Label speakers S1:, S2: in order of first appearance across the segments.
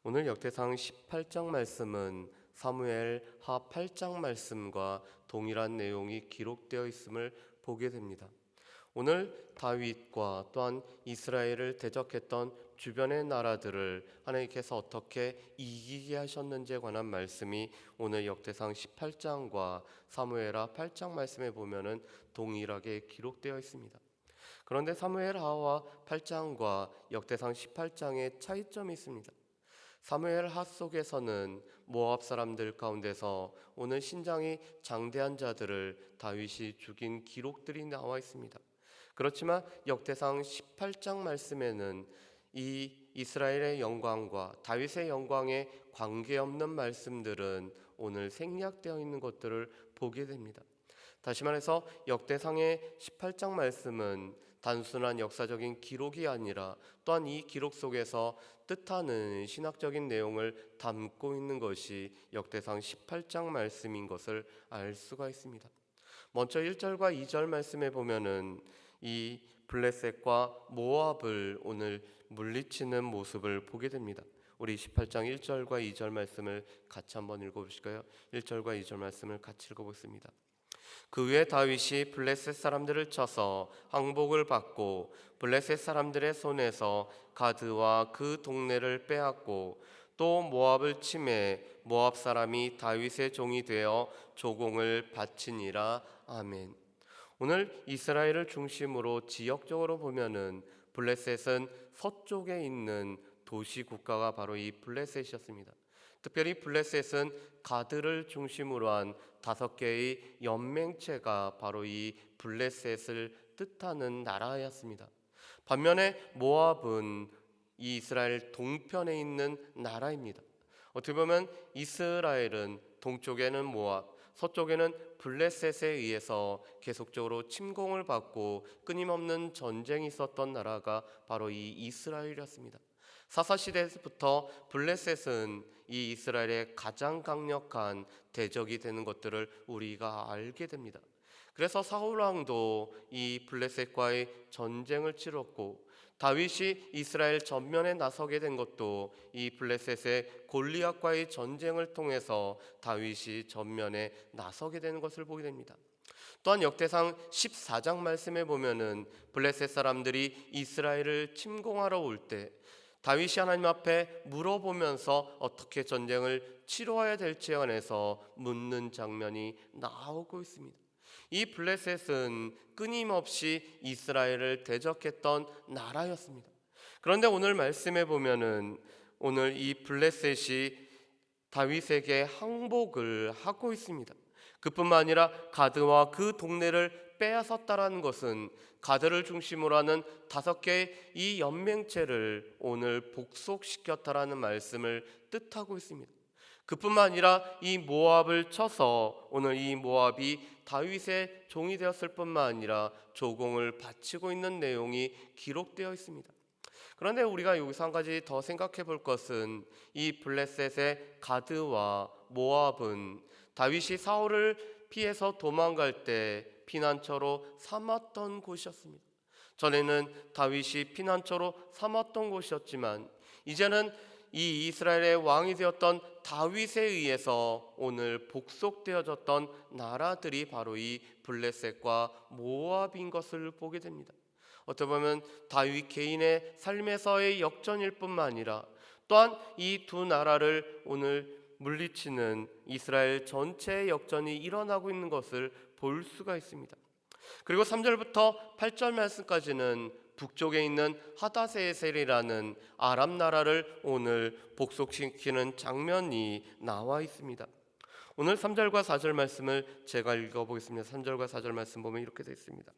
S1: 오늘 역대상 18장 말씀은 사무엘 하 8장 말씀과 동일한 내용이 기록되어 있음을 보게 됩니다. 오늘 다윗과 또한 이스라엘을 대적했던 주변의 나라들을 하나님께서 어떻게 이기게 하셨는지에 관한 말씀이 오늘 역대상 18장과 사무엘하 8장 말씀에 보면은 동일하게 기록되어 있습니다. 그런데 사무엘하와 8장과 역대상 18장의 차이점이 있습니다. 사무엘하 속에서는 모압 사람들 가운데서 오늘 신장이 장대한 자들을 다윗이 죽인 기록들이 나와 있습니다. 그렇지만 역대상 18장 말씀에는 이 이스라엘의 영광과 다윗의 영광에 관계없는 말씀들은 오늘 생략되어 있는 것들을 보게 됩니다. 다시 말해서 역대상의 18장 말씀은 단순한 역사적인 기록이 아니라 또한 이 기록 속에서 뜻하는 신학적인 내용을 담고 있는 것이 역대상 18장 말씀인 것을 알 수가 있습니다. 먼저 1절과 2절 말씀에 보면은 이 블레셋과 모압을 오늘 물리치는 모습을 보게 됩니다. 우리 18장 1절과 2절 말씀을 같이 한번 읽어보실까요? 1절과 2절 말씀을 같이 읽어보겠습니다. 그 후에 다윗이 블레셋 사람들을 쳐서 항복을 받고 블레셋 사람들의 손에서 가드와 그 동네를 빼앗고 또 모압을 치매 모압 사람이 다윗의 종이 되어 조공을 바치니라. 아멘. 오늘 이스라엘을 중심으로 지역적으로 보면은 블레셋은 서쪽에 있는 도시 국가가 바로 이 블레셋이었습니다. 특별히 블레셋은 가드를 중심으로 한 5개의 연맹체가 바로 이 블레셋을 뜻하는 나라였습니다. 반면에 모압은 이 이스라엘 동편에 있는 나라입니다. 어떻게 보면 이스라엘은 동쪽에는 모압, 서쪽에는 블레셋에 의해서 계속적으로 침공을 받고 끊임없는 전쟁이 있었던 나라가 바로 이 이스라엘이었습니다. 사사시대부터 블레셋은 이 이스라엘의 가장 강력한 대적이 되는 것들을 우리가 알게 됩니다. 그래서 사울왕도 이 블레셋과의 전쟁을 치렀고 다윗이 이스라엘 전면에 나서게 된 것도 이 블레셋의 골리앗과의 전쟁을 통해서 다윗이 전면에 나서게 되는 것을 보게 됩니다. 또한 역대상 14장 말씀에 보면은 블레셋 사람들이 이스라엘을 침공하러 올 때 다윗이 하나님 앞에 물어보면서 어떻게 전쟁을 치러야 될지에 관해서 묻는 장면이 나오고 있습니다. 이 블레셋은 끊임없이 이스라엘을 대적했던 나라였습니다. 그런데 오늘 말씀에 보면은 오늘 이 블레셋이 다윗에게 항복을 하고 있습니다. 그뿐만 아니라 가드와 그 동네를 빼앗았다라는 것은 가드를 중심으로 하는 5개의 이 연맹체를 오늘 복속시켰다라는 말씀을 뜻하고 있습니다. 그뿐만 아니라 이 모압을 쳐서 오늘 이 모압이 다윗의 종이 되었을 뿐만 아니라 조공을 바치고 있는 내용이 기록되어 있습니다. 그런데 우리가 여기서 한 가지 더 생각해 볼 것은 이 블레셋의 가드와 모압은 다윗이 사울을 피해서 도망갈 때 피난처로 삼았던 곳이었습니다. 전에는 다윗이 피난처로 삼았던 곳이었지만 이제는 이 이스라엘의 왕이 되었던 다윗에 의해서 오늘 복속되어졌던 나라들이 바로 이 블레셋과 모압인 것을 보게 됩니다. 어떻게 보면 다윗 개인의 삶에서의 역전일 뿐만 아니라 또한 이 두 나라를 오늘 물리치는 이스라엘 전체의 역전이 일어나고 있는 것을 볼 수가 있습니다. 그리고 3절부터 8절 말씀까지는 북쪽에 있는 하다세셀이라는 아람 나라를 오늘 복속시키는 장면이 나와 있습니다. 오늘 3절과 4절 말씀을 제가 읽어보겠습니다. 3절과 4절 말씀 보면 이렇게 되어 있습니다.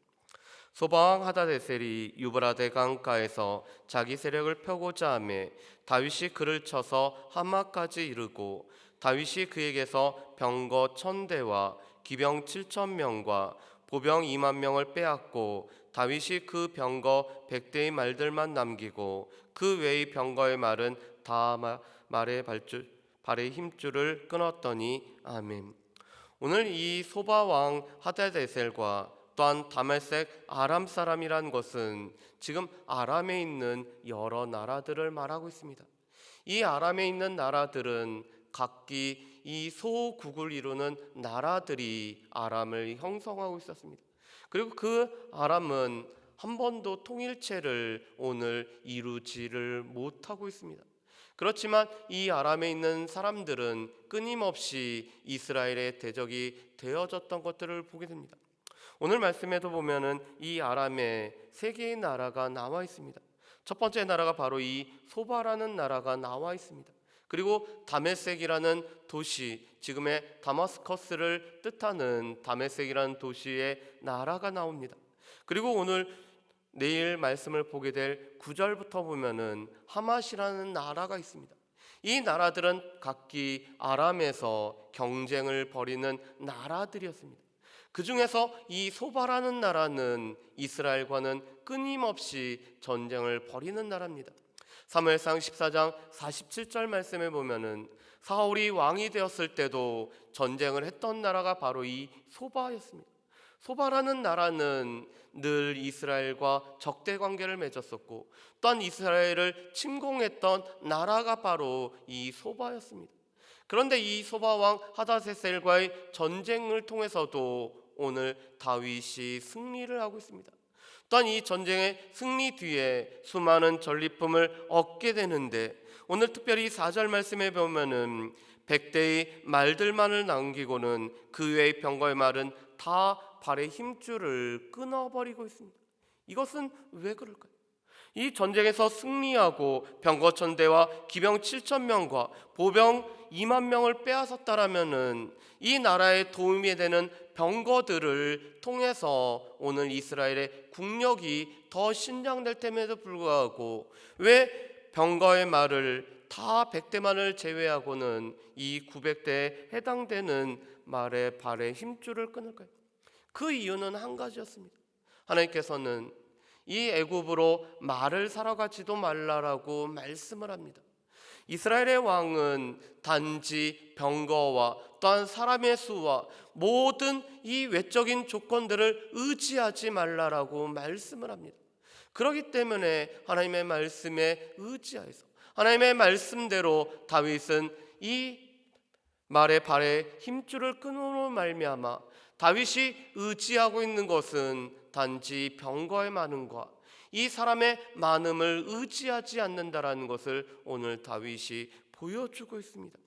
S1: 소방 하다데셀이 유브라데 강가에서 자기 세력을 펴고자 하매 다윗이 그를 쳐서 하마까지 이르고 다윗이 그에게서 병거 1000대와 기병 7000명과 보병 2만 명을 빼앗고 다윗이 그 병거 100대의 말들만 남기고 그 외의 병거의 말은 다 말의 발의 힘줄을 끊었더니. 아멘. 오늘 이 소바 왕 하다데셀과 또한 다메섹 아람 사람이란 것은 지금 아람에 있는 여러 나라들을 말하고 있습니다. 이 아람에 있는 나라들은 각기 이 소국을 이루는 나라들이 아람을 형성하고 있었습니다. 그리고 그 아람은 한 번도 통일체를 오늘 이루지를 못하고 있습니다. 그렇지만 이 아람에 있는 사람들은 끊임없이 이스라엘의 대적이 되어졌던 것들을 보게 됩니다. 오늘 말씀에도 보면은 이 아람에 세 개의 나라가 나와 있습니다. 첫 번째 나라가 바로 이 소바라는 나라가 나와 있습니다. 그리고 다메섹이라는 도시, 지금의 다마스커스를 뜻하는 다메섹이라는 도시의 나라가 나옵니다. 그리고 오늘 내일 말씀을 보게 될 9절부터 보면은 하맛이라는 나라가 있습니다. 이 나라들은 각기 아람에서 경쟁을 벌이는 나라들이었습니다. 그 중에서 이 소바라는 나라는 이스라엘과는 끊임없이 전쟁을 벌이는 나라입니다. 사무엘상 14장 47절 말씀에 보면은 사울이 왕이 되었을 때도 전쟁을 했던 나라가 바로 이 소바였습니다. 소바라는 나라는 늘 이스라엘과 적대 관계를 맺었었고 또한 이스라엘을 침공했던 나라가 바로 이 소바였습니다. 그런데 이 소바 왕 하다세셀과의 전쟁을 통해서도 오늘 다윗이 승리를 하고 있습니다. 또한 이 전쟁의 승리 뒤에 수많은 전리품을 얻게 되는데 오늘 특별히 4절 말씀에 보면은 100대의 말들만을 남기고는 그 외의 병거의 말은 다 발의 힘줄을 끊어버리고 있습니다. 이것은 왜 그럴까요? 이 전쟁에서 승리하고 병거 1000대와 기병 7000명과 보병 2만 명을 빼앗았다라면은 이 나라에 도움이 되는 병거들을 통해서 오늘 이스라엘의 국력이 더 신장될 템에도 불구하고 왜 병거의 말을 다 100대만을 제외하고는 이 900대에 해당되는 말의 발의 힘줄을 끊을까요? 그 이유는 한 가지였습니다. 하나님께서는 이 애굽으로 말을 사러 가지도 말라라고 말씀을 합니다. 이스라엘의 왕은 단지 병거와 또한 사람의 수와 모든 이 외적인 조건들을 의지하지 말라라고 말씀을 합니다. 그렇기 때문에 하나님의 말씀에 의지하여서 하나님의 말씀대로 다윗은 이 말의 발에 힘줄을 끊음으로 말미암아 다윗이 의지하고 있는 것은 단지 병거의 많음과 이 사람의 많음을 의지하지 않는다라는 것을 오늘 다윗이 보여주고 있습니다.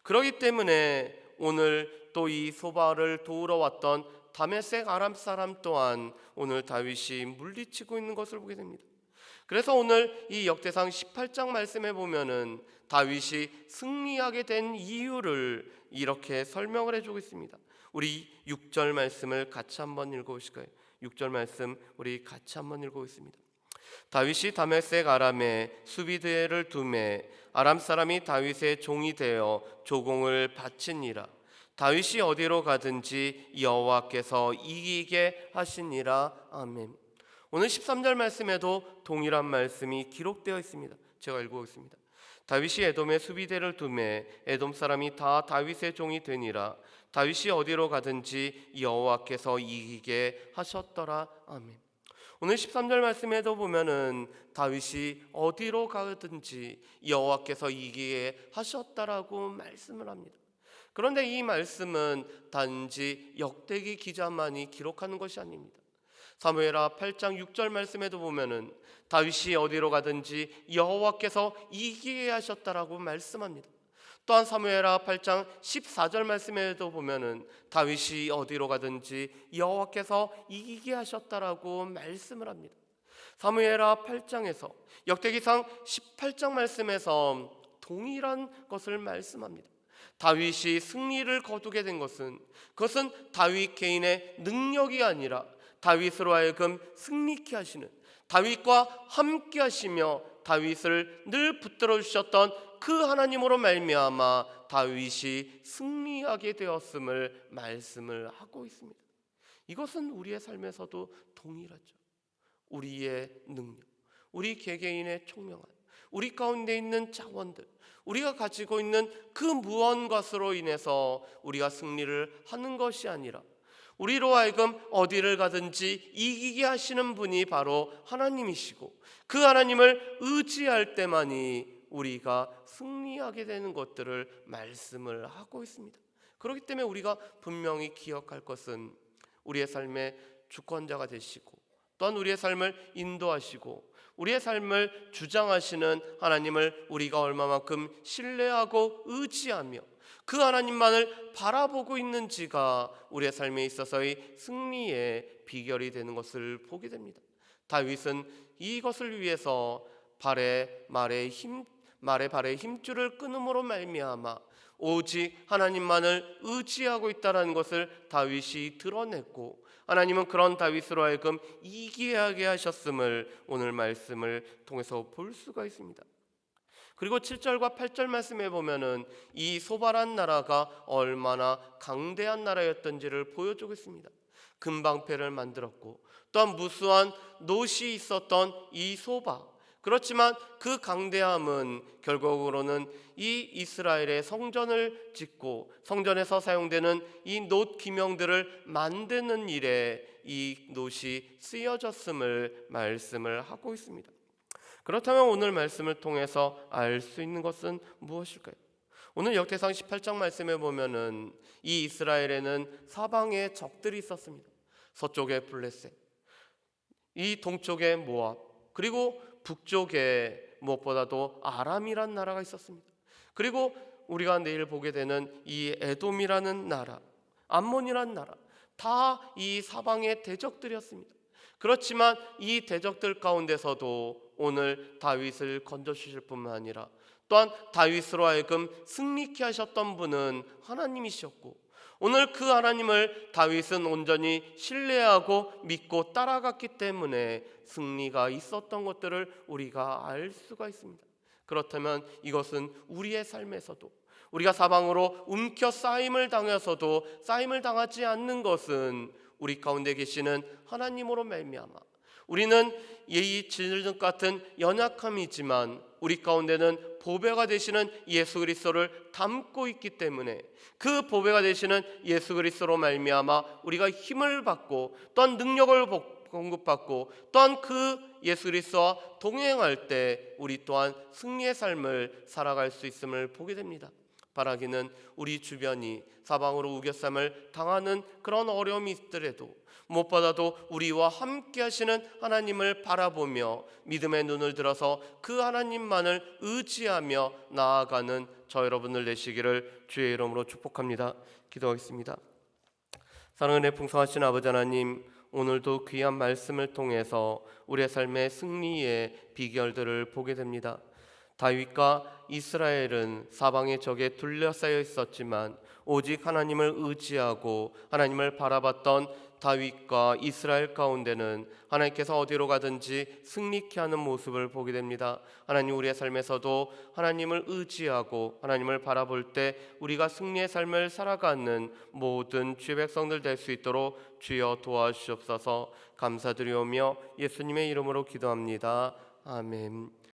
S1: 그렇기 때문에 오늘 또 이 소바를 도우러 왔던 다메섹 아람 사람 또한 오늘 다윗이 물리치고 있는 것을 보게 됩니다. 그래서 오늘 이 역대상 18장 말씀에 보면은 다윗이 승리하게 된 이유를 이렇게 설명을 해주고 있습니다. 우리 6절 말씀을 같이 한번 읽어보실까요? 6절 말씀 우리 같이 한번 읽어보겠습니다. 다윗이 다메섹 아람에 수비대를 두매 아람 사람이 다윗의 종이 되어 조공을 바치니라. 다윗이 어디로 가든지 여호와께서 이기게 하시니라. 아멘. 오늘 13절 말씀에도 동일한 말씀이 기록되어 있습니다. 제가 읽어보겠습니다. 다윗이 에돔의 수비대를 두매 에돔 사람이 다 다윗의 종이 되니라. 다윗이 어디로 가든지 여호와께서 이기게 하셨더라. 아멘. 오늘 13절 말씀에도 보면은 다윗이 어디로 가든지 여호와께서 이기게 하셨다라고 말씀을 합니다. 그런데 이 말씀은 단지 역대기 기자만이 기록하는 것이 아닙니다. 사무엘하 8장 6절 말씀에도 보면은 다윗이 어디로 가든지 여호와께서 이기게 하셨다라고 말씀합니다. 또한 사무엘하 8장 14절 말씀에도 보면은 다윗이 어디로 가든지 여호와께서 이기게 하셨다라고 말씀을 합니다. 사무엘하 8장에서 역대기상 18장 말씀에서 동일한 것을 말씀합니다. 다윗이 승리를 거두게 된 것은 그것은 다윗 개인의 능력이 아니라 다윗으로 하여금 승리케 하시는 다윗과 함께 하시며 다윗을 늘 붙들어 주셨던 그 하나님으로 말미암아 다윗이 승리하게 되었음을 말씀을 하고 있습니다. 이것은 우리의 삶에서도 동일하죠. 우리의 능력, 우리 개개인의 총명함, 우리 가운데 있는 자원들, 우리가 가지고 있는 그 무언가로 인해서 우리가 승리를 하는 것이 아니라 우리로 하여금 어디를 가든지 이기게 하시는 분이 바로 하나님이시고 그 하나님을 의지할 때만이 우리가 승리하게 되는 것들을 말씀을 하고 있습니다. 그렇기 때문에 우리가 분명히 기억할 것은 우리의 삶의 주권자가 되시고 또한 우리의 삶을 인도하시고 우리의 삶을 주장하시는 하나님을 우리가 얼마만큼 신뢰하고 의지하며 그 하나님만을 바라보고 있는지가 우리의 삶에 있어서의 승리의 비결이 되는 것을 보게 됩니다. 다윗은 이것을 위해서 말에 발에 힘줄을 끊음으로 말미암아 오직 하나님만을 의지하고 있다는 것을 다윗이 드러냈고, 하나님은 그런 다윗으로 하여금 이기하게 하셨음을 오늘 말씀을 통해서 볼 수가 있습니다. 그리고 7절과 8절 말씀에 보면은 이 소바란 나라가 얼마나 강대한 나라였던지를 보여주고 있습니다. 금방패를 만들었고 또한 무수한 놋이 있었던 이 소바, 그렇지만 그 강대함은 결국으로는 이 이스라엘의 성전을 짓고 성전에서 사용되는 이 놋 기명들을 만드는 일에 이 놋이 쓰여졌음을 말씀을 하고 있습니다. 그렇다면 오늘 말씀을 통해서 알 수 있는 것은 무엇일까요? 오늘 역대상 18장 말씀에 보면은 이 이스라엘에는 사방에 적들이 있었습니다. 서쪽에 블레셋, 이 동쪽에 모압, 그리고 북쪽에 무엇보다도 아람이란 나라가 있었습니다. 그리고 우리가 내일 보게 되는 이 에돔이라는 나라, 암몬이라는 나라, 다 이 사방의 대적들이었습니다. 그렇지만 이 대적들 가운데서도 오늘 다윗을 건져주실 뿐만 아니라 또한 다윗으로 하여금 승리케 하셨던 분은 하나님이셨고, 오늘 그 하나님을 다윗은 온전히 신뢰하고 믿고 따라갔기 때문에 승리가 있었던 것들을 우리가 알 수가 있습니다. 그렇다면 이것은 우리의 삶에서도 우리가 사방으로 움켜싸임을 당해서도 싸임을 당하지 않는 것은 우리 가운데 계시는 하나님으로 말미암아 우리는 이 질적 같은 연약함이지만 우리 가운데는 보배가 되시는 예수 그리스도를 담고 있기 때문에 그 보배가 되시는 예수 그리스도로 말미암아 우리가 힘을 받고 또한 능력을 공급받고 또한 그 예수 그리스도와 동행할 때 우리 또한 승리의 삶을 살아갈 수 있음을 보게 됩니다. 바라기는 우리 주변이 사방으로 우겨쌈을 당하는 그런 어려움이 있더라도 무엇보다도 우리와 함께 하시는 하나님을 바라보며 믿음의 눈을 들어서 그 하나님만을 의지하며 나아가는 저 여러분을 되시기를 주의 이름으로 축복합니다. 기도하겠습니다. 사랑의 풍성하신 아버지 하나님, 오늘도 귀한 말씀을 통해서 우리의 삶의 승리의 비결들을 보게 됩니다. 다윗과 이스라엘은 사방의 적에 둘러싸여 있었지만 오직 하나님을 의지하고 하나님을 바라봤던 다윗과 이스라엘 가운데는 하나님께서 어디로 가든지 승리케 하는 모습을 보게 됩니다. 하나님, 우리의 삶에서도 하나님을 의지하고 하나님을 바라볼 때 우리가 승리의 삶을 살아가는 모든 주의 백성들 될 수 있도록 주여 도와주시옵소서. 감사드리오며 예수님의 이름으로 기도합니다. 아멘.